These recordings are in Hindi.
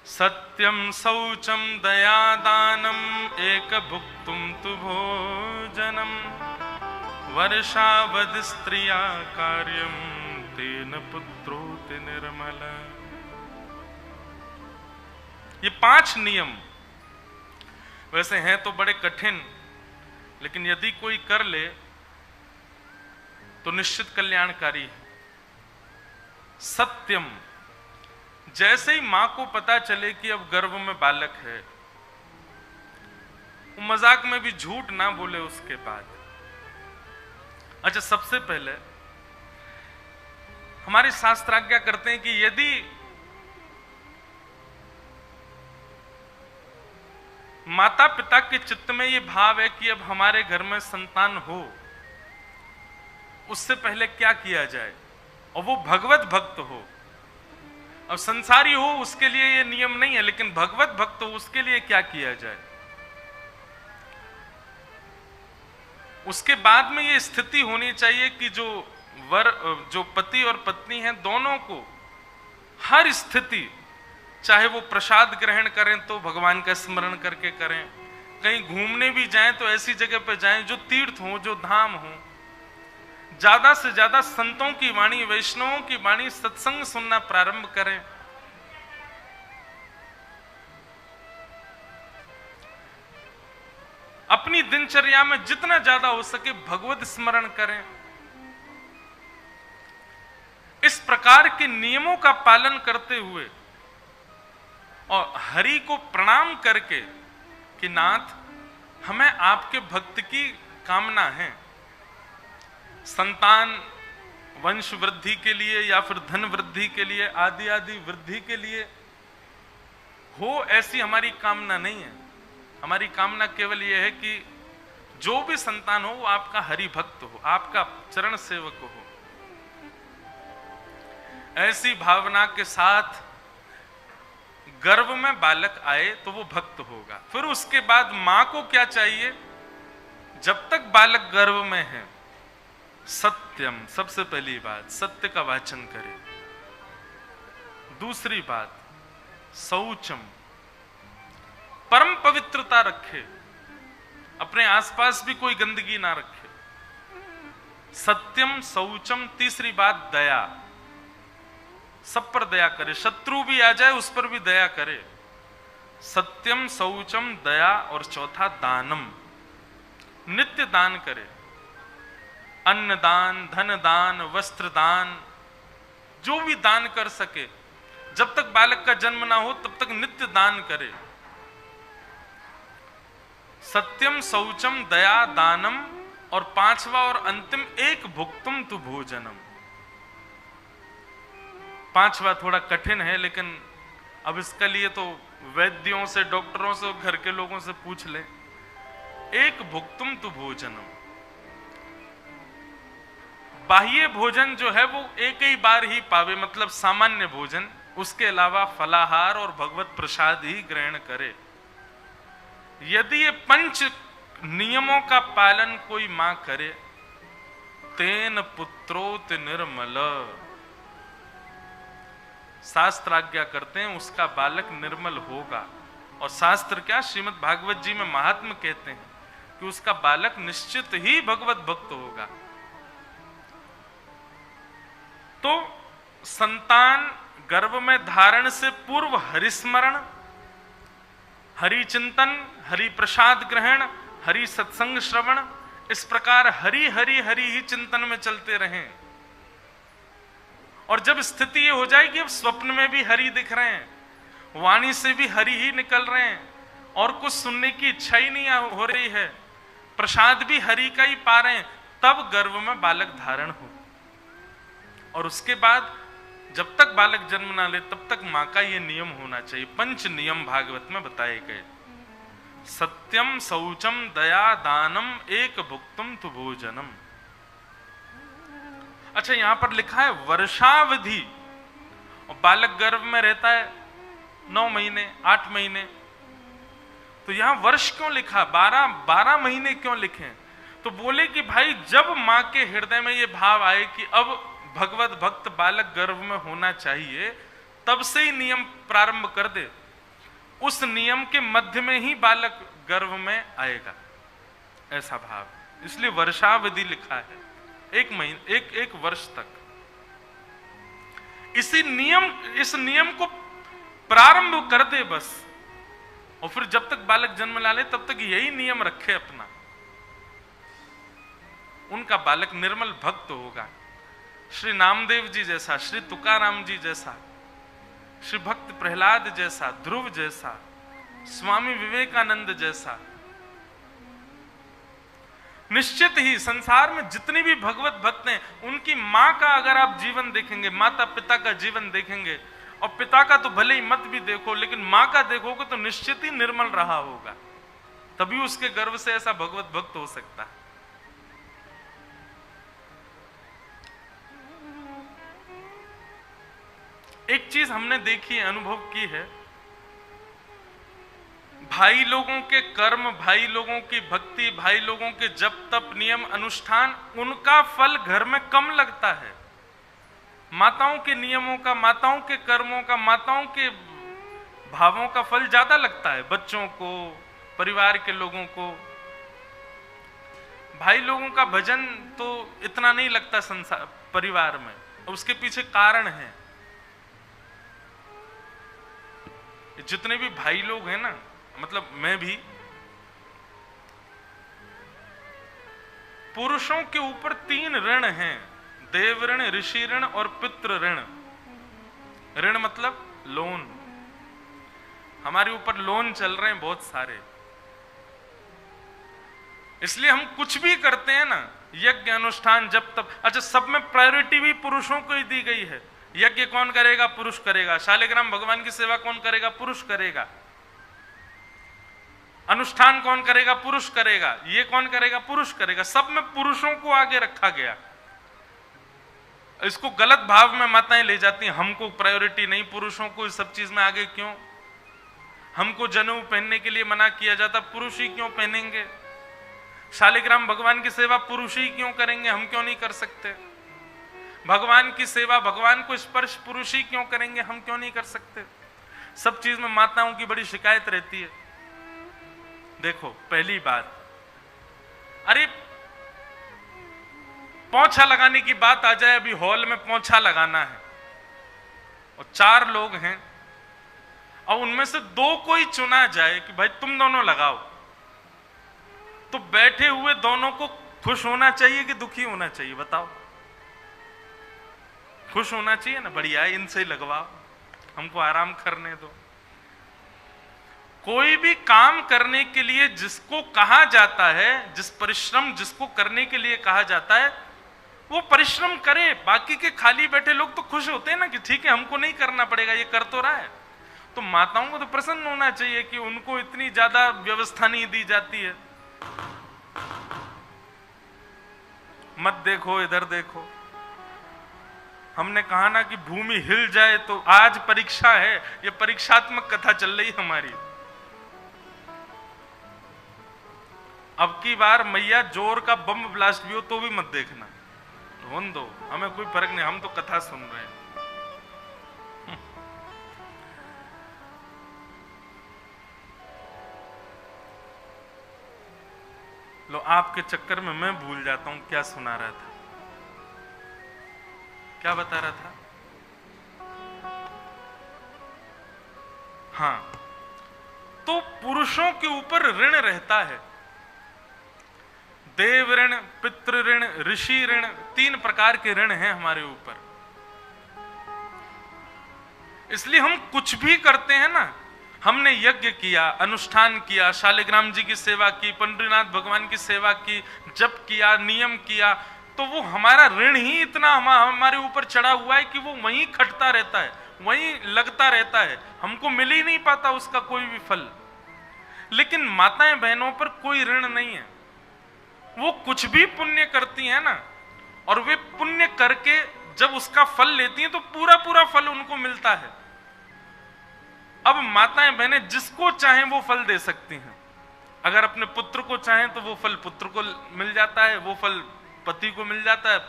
सत्यम शौचम दयादानम एक भुक्तुम तु भोजनम वर्षावध स्त्रिया कार्यम तेन पुत्रोति निर्मल। ये 5 नियम वैसे हैं तो बड़े कठिन, लेकिन यदि कोई कर ले तो निश्चित कल्याणकारी है। सत्यम, जैसे ही मां को पता चले कि अब गर्भ में बालक है, वो मजाक में भी झूठ ना बोले उसके बाद। अच्छा, सबसे पहले हमारे शास्त्र आज्ञा करते हैं कि यदि माता पिता के चित्त में ये भाव है कि अब हमारे घर में संतान हो, उससे पहले क्या किया जाए, और वो भगवत भक्त हो। अब संसारी हो उसके लिए ये नियम नहीं है, लेकिन भगवत भक्त हो उसके लिए क्या किया जाए। उसके बाद में ये स्थिति होनी चाहिए कि जो पति और पत्नी हैं, दोनों को हर स्थिति, चाहे वो प्रसाद ग्रहण करें तो भगवान का स्मरण करके करें, कहीं घूमने भी जाएं तो ऐसी जगह पर जाएं जो तीर्थ हो, जो धाम हो, ज्यादा से ज्यादा संतों की वाणी, वैष्णवों की वाणी, सत्संग सुनना प्रारंभ करें। अपनी दिनचर्या में जितना ज्यादा हो सके भगवत स्मरण करें। इस प्रकार के नियमों का पालन करते हुए और हरि को प्रणाम करके कि नाथ, हमें आपके भक्त की कामना है, संतान वंश वृद्धि के लिए या फिर धन वृद्धि के लिए, आदि आदि वृद्धि के लिए हो, ऐसी हमारी कामना नहीं है। हमारी कामना केवल यह है कि जो भी संतान हो वो आपका हरि भक्त हो, आपका चरण सेवक हो। ऐसी भावना के साथ गर्भ में बालक आए तो वो भक्त होगा। फिर उसके बाद मां को क्या चाहिए, जब तक बालक गर्भ में है, सत्यम, सबसे पहली बात सत्य का वाचन करे। दूसरी बात शौचम, परम पवित्रता रखे, अपने आसपास भी कोई गंदगी ना रखे। सत्यम शौचम। तीसरी बात दया, सब पर दया करे, शत्रु भी आ जाए उस पर भी दया करे। सत्यम शौचम दया। और चौथा दानम, नित्य दान करे, अन्न दान, धन दान, वस्त्र दान, जो भी दान कर सके। जब तक बालक का जन्म ना हो तब तक नित्य दान करे। सत्यम शौचम दया दानम। और पांचवा और अंतिम एक भुक्तुम तु भोजनम। पांचवा थोड़ा कठिन है, लेकिन अब इसके लिए तो वैद्यों से, डॉक्टरों से, घर के लोगों से पूछ ले। एक भुक्तुम तु भोजनम, बाह्य भोजन जो है वो एक ही बार ही पावे, मतलब सामान्य भोजन, उसके अलावा फलाहार और भगवत प्रसाद ही ग्रहण करे। यदि ये 5 नियमों का पालन कोई मां करे, तेन पुत्रोत निर्मल, शास्त्र आज्ञा करते हैं उसका बालक निर्मल होगा। और शास्त्र क्या, श्रीमद् भागवत जी में महात्मा कहते हैं कि उसका बालक निश्चित ही भगवत भक्त होगा। तो संतान गर्भ में धारण से पूर्व हरिस्मरण, हरि चिंतन, हरि प्रसाद ग्रहण, हरि सत्संग श्रवण, इस प्रकार हरि हरि हरि ही चिंतन में चलते रहें। और जब स्थिति ये हो जाए कि अब स्वप्न में भी हरि दिख रहे हैं, वाणी से भी हरि ही निकल रहे हैं, और कुछ सुनने की इच्छा ही नहीं हो रही है, प्रसाद भी हरि का ही पा रहे हैं, तब गर्भ में बालक धारण हो। और उसके बाद जब तक बालक जन्म ना ले तब तक मां का ये नियम होना चाहिए। 5 नियम भागवत में बताए गए। सत्यम शौचम दया दानम एक भुक्तुम तु भोजनम। अच्छा, यहां पर लिखा है वर्षावधि, और बालक गर्भ में रहता है 9 महीने, 8 महीने, तो यहां वर्ष क्यों लिखा, 12 महीने क्यों लिखे? तो बोले कि भाई जब मां के हृदय में ये भाव आए कि अब भगवत भक्त बालक गर्भ में होना चाहिए, तब से ही नियम प्रारंभ कर दे उस नियम के मध्य में ही बालक गर्भ में आएगा, ऐसा भाव। इसलिए वर्षावधि लिखा है, 1 महीने, एक वर्ष तक। इस नियम को प्रारंभ कर दे बस, और फिर जब तक बालक जन्म ला ले तब तक यही नियम रखे अपना, उनका बालक निर्मल भक्त होगा। श्री नामदेव जी जैसा, श्री तुकाराम जी जैसा, श्री भक्त प्रहलाद जैसा, ध्रुव जैसा, स्वामी विवेकानंद जैसा। निश्चित ही संसार में जितनी भी भगवत भक्त हैं, उनकी मां का अगर आप जीवन देखेंगे, माता पिता का जीवन देखेंगे, और पिता का तो भले ही मत भी देखो, लेकिन मां का देखोगे तो निश्चित ही निर्मल रहा होगा, तभी उसके गर्भ से ऐसा भगवत भक्त हो सकता है। एक चीज हमने देखी है, अनुभव की है, भाई लोगों के कर्म, भाई लोगों की भक्ति, भाई लोगों के जप तप नियम अनुष्ठान, उनका फल घर में कम लगता है। माताओं के नियमों का, माताओं के कर्मों का, माताओं के भावों का फल ज्यादा लगता है बच्चों को, परिवार के लोगों को। भाई लोगों का भजन तो इतना नहीं लगता संसार परिवार में, उसके पीछे कारण है। जितने भी भाई लोग हैं ना, मतलब मैं भी, पुरुषों के ऊपर 3 ऋण हैं, देव ऋण, ऋषि ऋण और पितृ ऋण। ऋण मतलब लोन, हमारे ऊपर लोन चल रहे हैं बहुत सारे। इसलिए हम कुछ भी करते हैं ना, यज्ञ अनुष्ठान जब तब, अच्छा सब में प्रायोरिटी भी पुरुषों को ही दी गई है। यज्ञ कौन करेगा? पुरुष करेगा। शालिग्राम भगवान की सेवा कौन करेगा? पुरुष करेगा। अनुष्ठान कौन करेगा? पुरुष करेगा। ये कौन करेगा? पुरुष करेगा। सब में पुरुषों को आगे रखा गया। इसको गलत भाव में माताएं ले जाती हैं, हमको प्रायोरिटी नहीं, पुरुषों को इस सब चीज में आगे क्यों? हमको जनेऊ पहनने के लिए मना किया जाता, पुरुष ही क्यों पहनेंगे? शालिग्राम भगवान की सेवा पुरुष ही क्यों करेंगे, हम क्यों नहीं कर सकते? भगवान की सेवा, भगवान को स्पर्श पुरुष ही क्यों करेंगे, हम क्यों नहीं कर सकते? सब चीज में माताओं की बड़ी शिकायत रहती है। देखो पहली बात, अरे पोंछा लगाने की बात आ जाए, अभी हॉल में पोंछा लगाना है और 4 लोग हैं और उनमें से 2 कोई चुना जाए कि भाई तुम दोनों लगाओ, तो बैठे हुए दोनों को खुश होना चाहिए कि दुखी होना चाहिए? बताओ। खुश होना चाहिए ना, बढ़िया है, इनसे ही लगवाओ, हमको आराम करने दो। कोई भी काम करने के लिए जिसको कहा जाता है, जिस परिश्रम जिसको करने के लिए कहा जाता है, वो परिश्रम करे। बाकी के खाली बैठे लोग तो खुश होते हैं ना कि ठीक है हमको नहीं करना पड़ेगा, ये कर तो रहा है। तो माताओं को तो प्रसन्न होना चाहिए कि उनको इतनी ज्यादा व्यवस्था नहीं दी जाती है। मत देखो, इधर देखो। हमने कहा ना कि भूमि हिल जाए, तो आज परीक्षा है, ये परीक्षात्मक कथा चल रही हमारी। अब की बार मैया जोर का बम ब्लास्ट भी हो तो भी मत देखना, होने दो, हमें कोई फर्क नहीं, हम तो कथा सुन रहे हैं। लो, आपके चक्कर में मैं भूल जाता हूं क्या सुना रहा था, क्या बता रहा था। हाँ, तो पुरुषों के ऊपर ऋण रहता है, देव ऋण, पितृ ऋण, ऋषि ऋण, 3 प्रकार के ऋण हैं हमारे ऊपर। इसलिए हम कुछ भी करते हैं ना, हमने यज्ञ किया, अनुष्ठान किया, शालिग्राम जी की सेवा की, पंडरीनाथ भगवान की सेवा की, जप किया, नियम किया, तो वो हमारा ऋण ही इतना हमारे ऊपर चढ़ा हुआ है कि वो वहीं खटता रहता है, वहीं लगता रहता है, हमको मिल ही नहीं पाता उसका कोई भी फल। लेकिन माताएं बहनों पर कोई ऋण नहीं है, वो कुछ भी पुण्य करती हैं ना, और वे पुण्य करके जब उसका फल लेती हैं तो पूरा पूरा फल उनको मिलता है। अब माताएं बहनें जिसको चाहें वो फल दे सकती हैं। अगर अपने पुत्र को चाहें तो वो फल पुत्र को मिल जाता है, वो फल पति को मिल जाता है,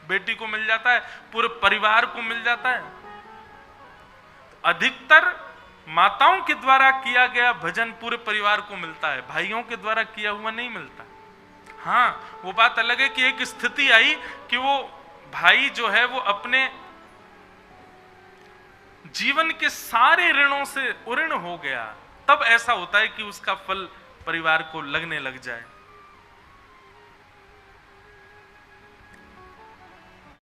बेटी को मिल जाता है, पूरे परिवार को मिल जाता है। अधिकतर माताओं के द्वारा किया गया भजन पूरे परिवार को मिलता है, भाइयों के द्वारा किया हुआ नहीं मिलता। हाँ, वो बात अलग है कि एक स्थिति आई कि वो भाई जो है वो अपने जीवन के सारे ऋणों से उऋण हो गया, तब ऐसा होता है कि उसका फल परिवार को लगने लग जाए।